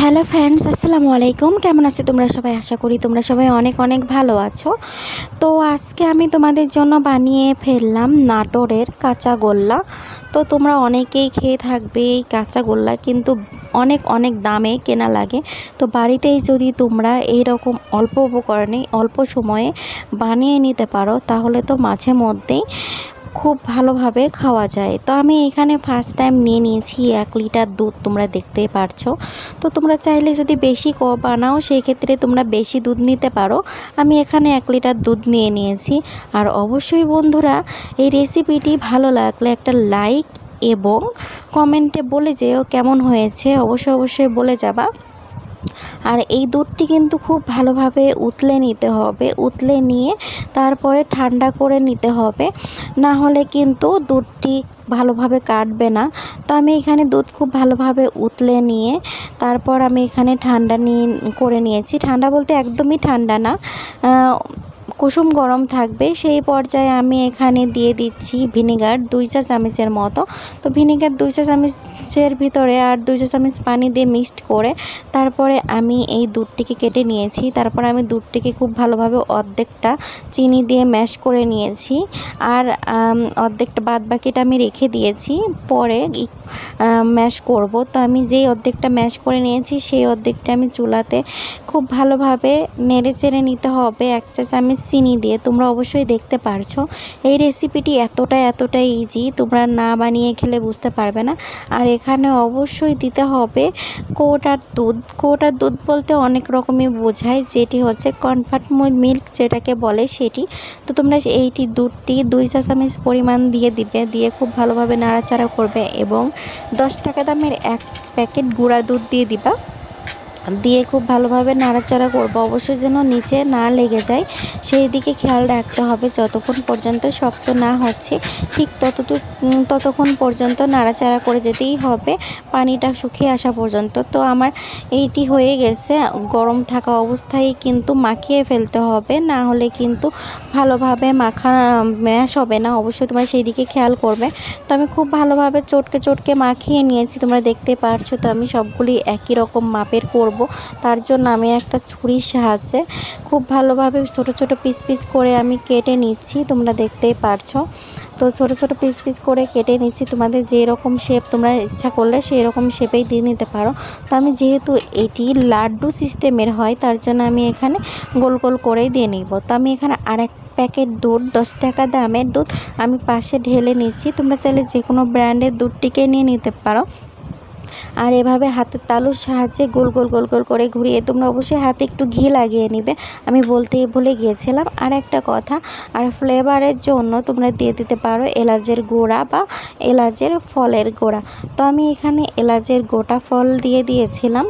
Hello friends, আসসালামু আলাইকুম। কেমন আছো তোমরা সবাই? আশা করি তোমরা সবাই অনেক অনেক ভালো আছো। তো আজকে আমি তোমাদের জন্য বানিয়ে ফেললাম নাটোরের কাঁচা গোল্লা। তো তোমরা অনেকেই খেয়ে থাকবে এই কাঁচা গোল্লা, কিন্তু অনেক অনেক দামে কেনা লাগে। তো বাড়িতেই যদি তোমরা এইরকম অল্প উপকরণে অল্প সময়ে বানিয়ে নিতে পারো, তাহলে তো মাঝে মধ্যেই খুব ভালোভাবে খাওয়া যায়। তো আমি এখানে ফার্স্ট টাইম নিয়ে নিয়েছি 1 লিটার দুধ, তোমরা দেখতেই পারছো। তো তোমরা চাইলে যদি বেশি বানাও, সেই ক্ষেত্রে তোমরা বেশি দুধ নিতে পারো। আমি এখানে 1 লিটার দুধ নিয়ে নিয়েছি। আর অবশ্যই বন্ধুরা, এই রেসিপিটি ভালো লাগলে একটা লাইক এবং কমেন্টে বলে যেও কেমন হয়েছে, অবশ্যই বলে যাবা। আর এই দুধটি কিন্তু খুব ভালোভাবে উতলে নিতে হবে, উতলে নিয়ে তারপরে ঠান্ডা করে নিতে হবে, না হলে কিন্তু দুধটি ভালোভাবে কাটবে না। তো আমি এখানে দুধ খুব ভালোভাবে উতলে নিয়ে তারপর আমি এখানে ঠান্ডা করে নিয়েছি। ঠান্ডা বলতে একদমই ঠান্ডা না, কুসুম গরম থাকবে সেই পর্যায়ে আমি এখানে দিয়ে দিচ্ছি ভিনেগার 2 চা চামচের মতো। তো ভিনেগার 2 চা চামচের ভিতরে আর 2 চা চামচ পানি দিয়ে মিক্সড করে তারপরে আমি এই দুধটিকে কেটে নিয়েছি। তারপর আমি দুধটিকে খুব ভালোভাবে অর্ধেকটা চিনি দিয়ে ম্যাশ করে নিয়েছি, আর অর্ধেকটা বাদ বাকিটা আমি রেখে দিয়েছি, পরে ম্যাশ করব। তো আমি যেই অর্ধেকটা ম্যাশ করে নিয়েছি সেই অর্ধেকটা আমি চুলাতে খুব ভালোভাবে নেড়ে চেড়ে নিতে হবে 1 চা চামচ চিনি দিয়ে। তোমরা অবশ্যই দেখতে পারছো এই রেসিপিটি এতটাই ইজি, তোমরা না বানিয়ে খেলে বুঝতে পারবে না। আর এখানে অবশ্যই দিতে হবে কৌটার দুধ। কৌটার দুধ বলতে অনেক রকমই বোঝায়, যেটি হচ্ছে কনফার্ট মিল্ক যেটাকে বলে সেটি। তো তোমরা এইটি দুধটি 2 চা চামচ পরিমাণ দিয়ে দিবে, দিয়ে খুব ভালোভাবে নাড়াচাড়া করবে এবং 10 টাকা দামের 1 প্যাকেট গুঁড়া দুধ দিয়ে দিবা, দিয়ে খুব ভালোভাবে নাড়াচাড়া করবো। অবশ্যই যেন নিচে না লেগে যায় সেই দিকে খেয়াল রাখতে হবে। যতক্ষণ পর্যন্ত শক্ত না হচ্ছে ঠিক ততক্ষণ পর্যন্ত নাড়াচাড়া করে যেতেই হবে, পানিটা শুকিয়ে আসা পর্যন্ত। তো আমার এইটি হয়ে গেছে, গরম থাকা অবস্থায় কিন্তু মাখিয়ে ফেলতে হবে, না হলে কিন্তু ভালোভাবে ম্যাশ হবে না। অবশ্যই তোমরা সেই দিকে খেয়াল করবে। তো আমি খুব ভালোভাবে চটকে মাখিয়ে নিয়েছি, তোমরা দেখতে পারছো। তো আমি সবগুলি একই রকম মাপের করব, তার জন্য আমি একটা ছুরির সাহায্যে খুব ভালোভাবে ছোট পিস করে আমি কেটে নিচ্ছি, তোমরা দেখতেই পারছো। তো ছোট পিস করে কেটে নিচ্ছি। তোমাদের যেরকম শেপ তোমরা ইচ্ছা করলে সেই রকম শেপেই দিয়ে নিতে পারো। তো আমি যেহেতু এটি লাড্ডু সিস্টেমের হয়, তার জন্য আমি এখানে গোল করেই দিয়ে নিব। তো আমি এখানে আরেক প্যাকেট দুধ 10 টাকা দামের দুধ আমি পাশে ঢেলে নিচ্ছি। তোমরা চাইলে যে কোনো ব্র্যান্ডের দুধটিকে নিয়ে নিতে পারো। আর এভাবে হাতের তালুর সাহায্যে গোল করে ঘুরিয়ে তোমরা অবশ্যই হাতে একটু ঘি লাগিয়ে নেবে, আমি বলতেই ভুলে গিয়েছিলাম। আর একটা কথা, আর ফ্লেভারের জন্য তোমরা দিয়ে দিতে পারো এলাচের গুঁড়া বা এলাচের ফলের গুঁড়া। তো আমি এখানে এলাচের গোটা ফল দিয়ে দিয়েছিলাম।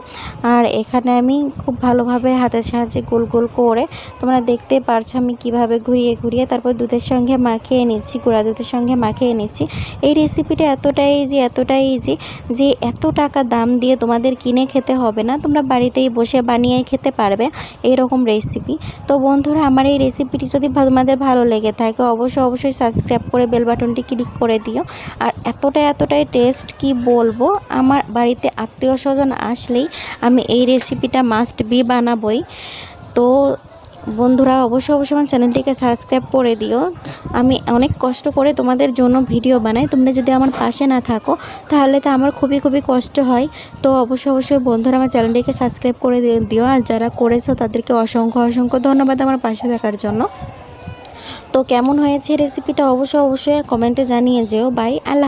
আর এখানে আমি খুব ভালোভাবে হাতের সাহায্যে গোল করে তোমরা দেখতে পারছো আমি কিভাবে ঘুরিয়ে তারপর দুধের সঙ্গে মাখিয়ে নিচ্ছি, গুঁড়া দুধের সঙ্গে মাখিয়ে নিচ্ছি। এই রেসিপিটা এতটাই ইজি যে এত টাকা দাম দিয়ে তোমাদের কিনে খেতে হবে না, তোমরা বাড়িতেই বসে বানিয়ে খেতে পারবে এইরকম রেসিপি। তো বন্ধুরা, আমার এই রেসিপিটি যদি তোমাদের ভালো লেগে থাকে অবশ্যই সাবস্ক্রাইব করে বেল বাটনটি ক্লিক করে দিও। আর এতটাই টেস্ট কি বলবো, আমার বাড়িতে আত্মীয় স্বজন আসলেই আমি এই রেসিপিটা মাস্ট বি বানাবই। তো বন্ধুরা, অবশ্যই আমার চ্যানেলটিকে সাবস্ক্রাইব করে দিও। আমি অনেক কষ্ট করে তোমাদের জন্য ভিডিও বানাই, তোমরা যদি আমার পাশে না থাকো তাহলে তো আমার খুবই কষ্ট হয়। তো অবশ্যই বন্ধুরা আমার চ্যানেলটিকে সাবস্ক্রাইব করে দিও। আর যারা করেছো তাদেরকে অসংখ্য ধন্যবাদ আমার পাশে থাকার জন্য। তো কেমন হয়েছে রেসিপিটা অবশ্যই কমেন্টে জানিয়ে যেও। বাই, আল্লাহ।